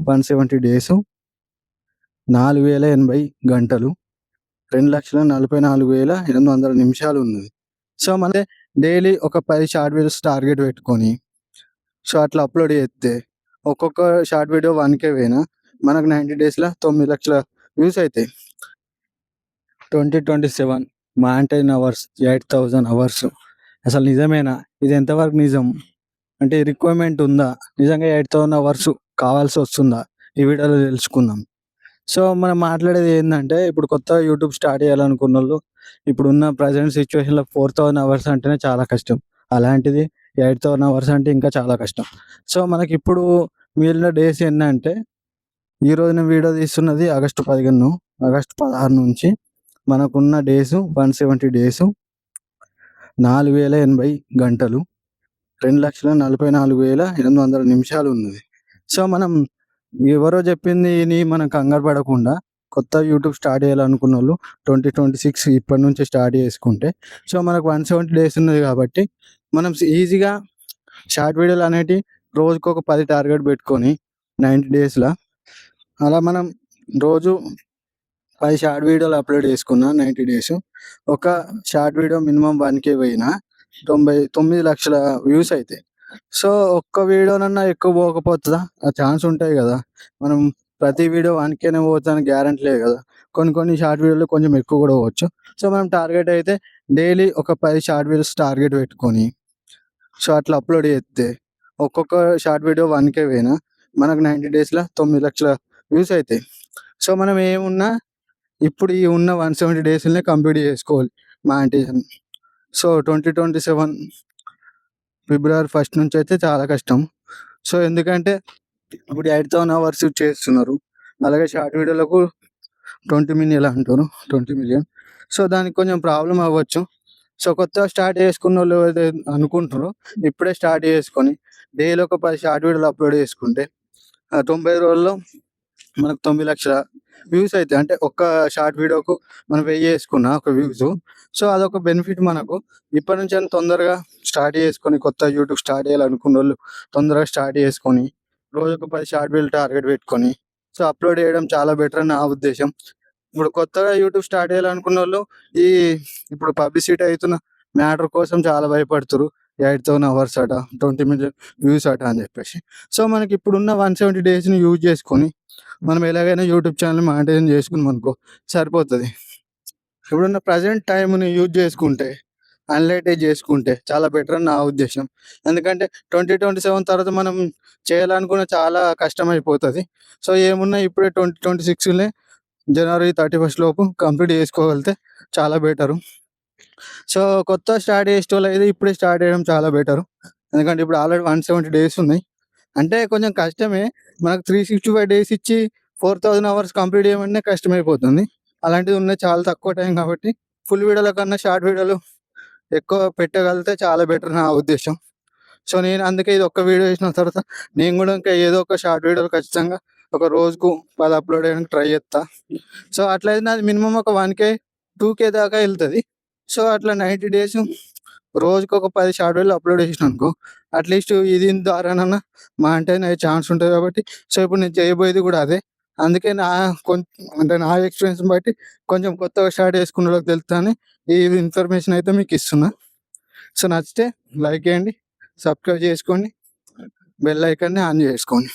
170 days, 4080 గంటలు, 2,44,800 నిమిషాలు ఉన్నది. సో, డైలీ ఒక 10 షార్ట్ వీడియోస్ టార్గెట్ పెట్టుకొని సో, అట్లా అప్‌లోడ్ చేస్తే ఒక్కొక్క షార్ట్ వీడియో 1K పోయినా మనకు 90 డేస్‌ల 9,00,000 వ్యూస్ అయితాయి. 2027 మాంటైన్ అవర్స్ 8,000 అవర్స్. అసలు నిజమేనా? ఇది ఎంతవరకు నిజం? అంటే రిక్వైర్మెంట్ ఉందా? నిజంగా 8,000 అవర్స్ కావాల్సి వస్తుందా? ఈ వీడియోలో తెలుసుకుందాం. సో, మనం మాట్లాడేది ఏందంటే, ఇప్పుడు కొత్తగా యూట్యూబ్ స్టార్ట్ చేయాలనుకున్నోళ్ళు, ఇప్పుడున్న ప్రెజెంట్ సిచ్యువేషన్‌లో 4,000 అవర్స్ అంటేనే చాలా కష్టం. అలాంటిది 8,000 అవర్స్ అంటే ఇంకా చాలా కష్టం. సో, మనకిప్పుడు మిగిలిన డేస్ ఎన్నంటే, ఈరోజు నేను వీడియో తీస్తున్నది ఆగస్టు 15, ఆగస్టు 16 నుంచి మనకున్న డేసు 170 డేసు, 4080 గంటలు, 2,44,800 నిమిషాలు ఉన్నది. సో, మనం ఎవరో చెప్పింది విని మనం కంగారు పడకుండా కొత్త యూట్యూబ్ స్టార్ట్ చేయాలనుకున్నోళ్ళు 2026 ఇప్పటి నుంచే స్టార్ట్ చేసుకుంటే సో, మనకు 170 డేస్ ఉన్నది కాబట్టి మనం ఈజీగా షార్ట్ వీడియోలు అనేటివి రోజుకొక 10 టార్గెట్ పెట్టుకొని 90 డేస్‌ల అలా మనం రోజు 10 షార్ట్ వీడియోలు అప్‌లోడ్ చేసుకున్న 90 డేస్ ఒక షార్ట్ వీడియో మినిమమ్ 1K పోయినా 99,00,000 వ్యూస్ అయితాయి. సో, ఒక్క వీడియోనన్నా ఎక్కువ పోకపోతదా? ఆ ఛాన్స్ ఉంటాయి కదా! మనం ప్రతి వీడియో 1Kనే పోతదని గ్యారంటీ లేదు కదా! కొన్ని షార్ట్ వీడియోలు కొంచెం ఎక్కువ కూడా పోవచ్చు. సో, మనం టార్గెట్ అయితే డైలీ ఒక 10 షార్ట్ వీడియోస్ టార్గెట్ పెట్టుకొని సో, అట్లా అప్‌లోడ్ చేస్తే ఒక్కొక్క షార్ట్ వీడియో 1K పోయినా మనకు 90 డేస్‌ల 9,00,000 వ్యూస్ అయితాయి. సో, మనం ఏమున్నా ఇప్పుడు ఈ ఉన్న 170 డేస్‌లనే కంప్లీట్ చేసుకోవాలి మానిటైజేషన్. సో, 2027 ఫిబ్రవరి 1 నుంచయితే చాలా కష్టం. సో, ఎందుకంటే ఇప్పుడు 8,000 అవర్స్ చేస్తున్నారు. అలాగే షార్ట్ వీడియోలకు 20 మిలియన్ అంటారు. 20 మిలియన్. సో, దానికి కొంచెం ప్రాబ్లమ్ అవ్వచ్చు. సో, కొత్తగా స్టార్ట్ చేసుకున్నోళ్ళు ఏదైతే అనుకుంటారో ఇప్పుడే స్టార్ట్ చేసుకొని డైలీ ఒక 10 షార్ట్ వీడియోలు అప్‌లోడ్ చేసుకుంటే 90 రోజుల్లో మనకు 9,00,000 వ్యూస్ అయితాయి. అంటే ఒక్క షార్ట్ వీడియోకు మనం 1000 చేసుకున్న ఒక వ్యూసు. సో, అదొక బెనిఫిట్ మనకు. ఇప్పటి నుంచైనా తొందరగా స్టార్ట్ చేసుకొని కొత్త యూట్యూబ్ స్టార్ట్ చేయాలనుకున్నోళ్ళు తొందరగా స్టార్ట్ చేసుకొని రోజుకు 10 షార్ట్ వీడియోలు టార్గెట్ పెట్టుకొని సో, అప్‌లోడ్ చేయడం చాలా బెటర్ అని నా ఉద్దేశం. ఇప్పుడు కొత్తగా యూట్యూబ్ స్టార్ట్ చేయాలనుకున్నోళ్ళు ఈ ఇప్పుడు పబ్లిసిటీ అయితున్న మ్యాటర్ కోసం చాలా భయపడుతుర్రు. 8,000 అవర్స్ అట, 20 మిలియన్ వ్యూస్ అట అని చెప్పేసి. సో, మనకి ఇప్పుడున్న 170 డేస్‌ని యూజ్ చేసుకొని మనం ఎలాగైనా యూట్యూబ్ ఛానల్ మానిటైజేషన్ చేసుకున్నామనుకో సరిపోతది. ఇప్పుడున్న ప్రెజెంట్ టైమ్‌ని యూజ్ చేసుకుంటే, అనలైటైజ్ చేసుకుంటే చాలా బెటర్ అని నా ఉద్దేశం. ఎందుకంటే 2027 తర్వాత మనం చేయాలనుకున్న చాలా కష్టమైపోతది. సో, ఏమున్నా ఇప్పుడే 2026లోనే జనవరి 31 లోపు కంప్లీట్ చేసుకోగలిగితే చాలా బెటరు. సో, కొత్తగా స్టార్ట్ చేసేటోళ్ళైతే ఇప్పుడే స్టార్ట్ చేయడం చాలా బెటరు. ఎందుకంటే ఇప్పుడు ఆల్రెడీ 170 డేస్ ఉన్నాయి. అంటే కొంచెం కష్టమే. మనకు 365 డేస్ ఇచ్చి 4,000 అవర్స్ కంప్లీట్ చేయమంటే కష్టమైపోతుంది. అలాంటిది ఉన్నది చాలా తక్కువ టైం కాబట్టి ఫుల్ వీడియోల కన్నా షార్ట్ వీడియోలు ఎక్కువ పెట్టగలిగితే చాలా బెటర్ నా ఉద్దేశం. సో, నేను అందుకే ఇది ఒక్క వీడియో చేసిన తర్వాత నేను కూడా ఇంకా ఏదో ఒక షార్ట్ వీడియోలు ఖచ్చితంగా ఒక రోజుకు 10 అప్‌లోడ్ చేయడానికి ట్రై చేస్తా. సో, అట్లయితే నాది మినిమమ్ ఒక 1K, 2K దాకా ఎళ్తది. సో, అట్లా 90 డేస్ రోజుకొక 10 షార్ట్ వీడియోలు అప్‌లోడ్ చేసినాననుకో అట్‌లీస్ట్ దీని ద్వారానన్నా మానిటైజ్ అయ్యే ఛాన్స్ ఉంటది కాబట్టి సో, ఇప్పుడు నేను చేయబోయేది కూడా అదే. అందుకే అంటే నా ఎక్స్‌పీరియన్స్‌ని బట్టి కొంచెం కొత్తగా స్టార్ట్ చేసుకున్నోళ్ళకి తెలుస్తదని ఈ ఇన్ఫర్మేషన్ అయితే మీకు ఇస్తున్నా. సో, నచ్చితే లైక్ చేయండి, సబ్స్క్రైబ్ చేసుకోండి, బెల్ ఐకాన్‌ని ఆన్ చేసుకోండి.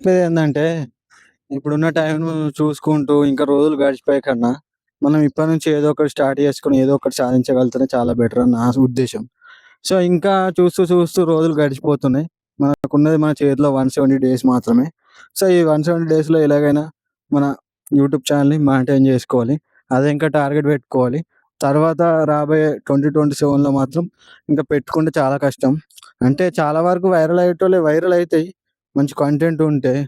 చెప్పేదేందంటే ఇప్పుడున్న టైంను చూసుకుంటూ ఇంకా రోజులు గడిచిపోయే కన్నా మనం ఇప్పటి నుంచి ఏదో ఒకటి స్టార్ట్ చేసుకొని ఏదో ఒకటి సాధించగలిగితేనే చాలా బెటర్ అని నా ఉద్దేశం. సో, ఇంకా చూస్తూ రోజులు గడిచిపోతున్నాయి. మనకున్నది మన చేతిలో 170 డేస్ మాత్రమే. సో, ఈ 170 డేస్‌లో ఎలాగైనా మన యూట్యూబ్ ఛానల్‌ని మానిటైజ్ చేసుకోవాలి. అదే ఇంకా టార్గెట్ పెట్టుకోవాలి. తర్వాత రాబోయే 2027లో మాత్రం ఇంకా పెట్టుకుంటే చాలా కష్టం. అంటే చాలా వరకు వైరల్ అయ్యేటోళ్ళే వైరల్ అయితాయి. మంచి కంటెంట్ ఉంటే.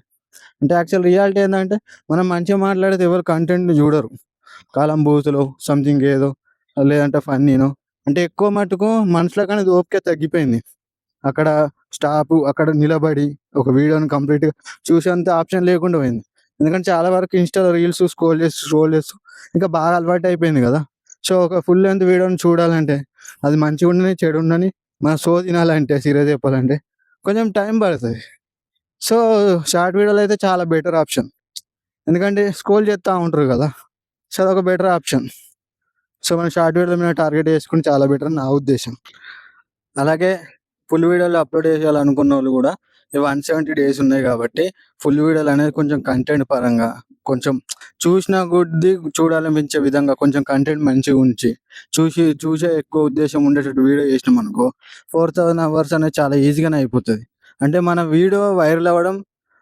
అంటే యాక్చువల్ రియాలిటీ ఏందంటే మనం మంచిగా మాట్లాడితే ఎవరు కంటెంట్‌ని చూడరు. కాలం బూతులో సంథింగ్ ఏదో లేదంటే ఫన్నీనో అంటే ఎక్కువ మట్టుకు మనుషులకనేది ఓపిక తగ్గిపోయింది. అక్కడ అక్కడ నిలబడి ఒక వీడియోని కంప్లీట్‌గా చూసేంత ఆప్షన్ లేకుండా పోయింది. ఎందుకంటే చాలా వరకు ఇన్‌స్టాలో రీల్స్ స్క్రోల్ చేస్తూ ఇంకా బాగా అలవాటయిపోయింది గదా! సో, ఒక ఫుల్ లెంత్ వీడియోని చూడాలంటే అది మంచిగుండని, చెడుండని మన తినాలంటే సీరియస్ చెప్పాలంటే కొంచెం టైం పడతది. సో, షార్ట్ వీడియోలు అయితే చాలా బెటర్ ఆప్షన్. ఎందుకంటే స్క్రోల్ చేస్తా ఉంటారు కదా! సో, అదొక బెటర్ ఆప్షన్. సో, మనం షార్ట్ వీడియోల మీద టార్గెట్ చేసుకుంటే చాలా బెటర్ అని నా ఉద్దేశం. అలాగే ఫుల్ వీడియోలు అప్‌లోడ్ చేయాలనుకున్నోళ్ళు గూడా ఈ 170 డేస్ ఉన్నాయి గాబట్టి, ఫుల్ వీడియోలనేది కొంచెం కంటెంట్ పరంగా, కొంచెం చూసిన కొద్దీ చూడాలనిపించే విధంగా కొంచెం కంటెంట్ మంచిగుంచి, చూసే ఎక్కువ ఉద్దేశం ఉండేటట్టు వీడియో చేసినామనుకో, 4000 అవర్స్ అనేది చాలా ఈజీగానే అయిపోతది. అంటే మన వీడియో వైరల్ అవ్వడం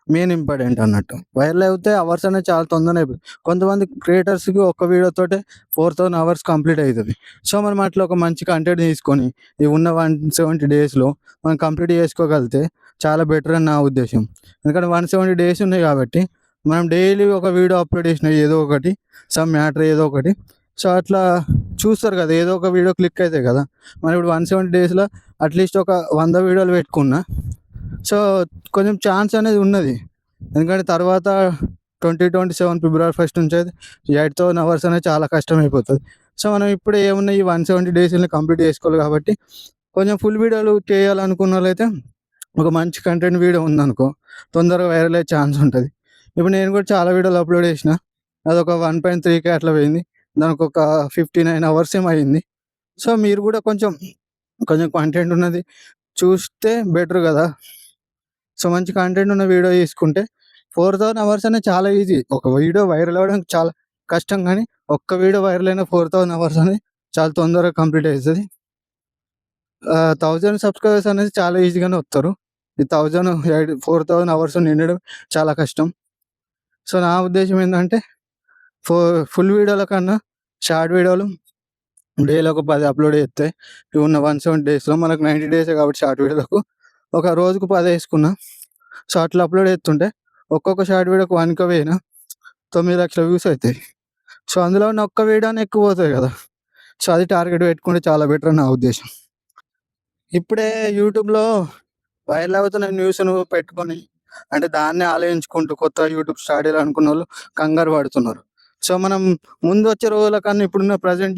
మెయిన్ ఇంపార్టెంట్ అన్నట్టు. వైరల్ అవుతే అవర్స్ అనేది చాలా తొందరనే అయిపోతది. కొంతమంది క్రియేటర్స్‌కి ఒక్క వీడియోతోటే 4000 అవర్స్ కంప్లీట్ అయితది. సో, మనం అట్లా ఒక మంచి కంటెంట్ తీసుకొని, ఈ ఉన్న 170 డేస్‌లో మనం కంప్లీట్ చేసుకోగలిగితే చాలా బెటర్ అని నా ఉద్దేశం. ఎందుకంటే 170 డేస్ ఉన్నాయి కాబట్టి, మనం డైలీ ఒక వీడియో అప్‌లోడ్ చేసినా ఏదో ఒకటి, సమ్ మ్యాటర్ ఏదో ఒకటి. సో, అట్లా చూస్తారు కదా! ఏదో ఒక వీడియో క్లిక్ అయితాయి కదా! మనం ఇప్పుడు 170 డేస్‌లో అట్‌లీస్ట్ ఒక 100 వీడియోలు పెట్టుకున్నా, సో, కొంచెం ఛాన్స్ అనేది ఉన్నది. ఎందుకంటే తర్వాత 2027 ఫిబ్రవరి 1 నుంచయితే 8000 అవర్స్ అనేది చాలా కష్టమైపోతది. సో, మనం ఇప్పుడే ఏమున్నా ఈ 170 డేస్‌ని కంప్లీట్ చేసుకోవాలి కాబట్టి, కొంచెం ఫుల్ వీడియోలు చేయాలనుకున్నోళ్ళైతే ఒక మంచి కంటెంట్ వీడియో ఉందనుకో, తొందరగా వైరల్ అయ్యే ఛాన్స్ ఉంటది. ఇప్పుడు నేను కూడా చాలా వీడియోలు అప్‌లోడ్ చేసిన. అదొక 1.3K అట్లా పోయింది. దానికొక 59 అవర్స్ ఏమో అయింది. సో, మీరు కూడా కొంచెం కంటెంట్ ఉన్నది చూస్తే బెటర్ గదా! సో, మంచి కంటెంట్ ఉన్న వీడియో తీసుకుంటే 4000 అవర్స్ అనేది చాలా ఈజీ. ఒక వీడియో వైరల్ అవ్వడానికి చాలా కష్టం గానీ, ఒక్క వీడియో వైరల్ అయిన 4000 అవర్స్ అనేది చాలా తొందరగా కంప్లీట్ అయితది. 1000 సబ్‌స్క్రైబర్స్ అనేది చాలా ఈజీగానే వత్తరు. ఈ 4000 అవర్స్ నిండడం చాలా కష్టం. సో, నా ఉద్దేశ్యం ఏందంటే ఫో ఫుల్ వీడియోల కన్నా షార్ట్ వీడియోలు డైలీ ఒక 10 అప్‌లోడ్ చేస్తే ఈ ఉన్న 170 డేస్‌లో మనకు 90 డేసే కాబట్టి షార్ట్ వీడియోలకు ఒక రోజుకు 10 ఏసుకున్నా. సో, అట్లా అప్‌లోడ్ చేస్తుంటే ఒక్కొక్క షార్ట్ వీడియోకి 1K పోయినా 9,00,000 వ్యూస్ అయితాయి. సో, అందులో ఉన్న ఒక్క వీడియోనే ఎక్కువ పోతది కదా! సో, అది టార్గెట్ పెట్టుకుంటే చాలా బెటర్ అని నా ఉద్దేశం. ఇప్పుడే యూట్యూబ్‌లో వైరల్ అవుతున్న న్యూస్‌ను పెట్టుకొని అంటే దాన్నే ఆలోచించుకుంటూ కొత్తగా యూట్యూబ్ స్టార్ట్ చేయాలనుకున్నోళ్ళు కంగారు పడుతున్నారు. సో, మనం ముందొచ్చే రోజుల కన్నా ఇప్పుడున్న ప్రెజెంట్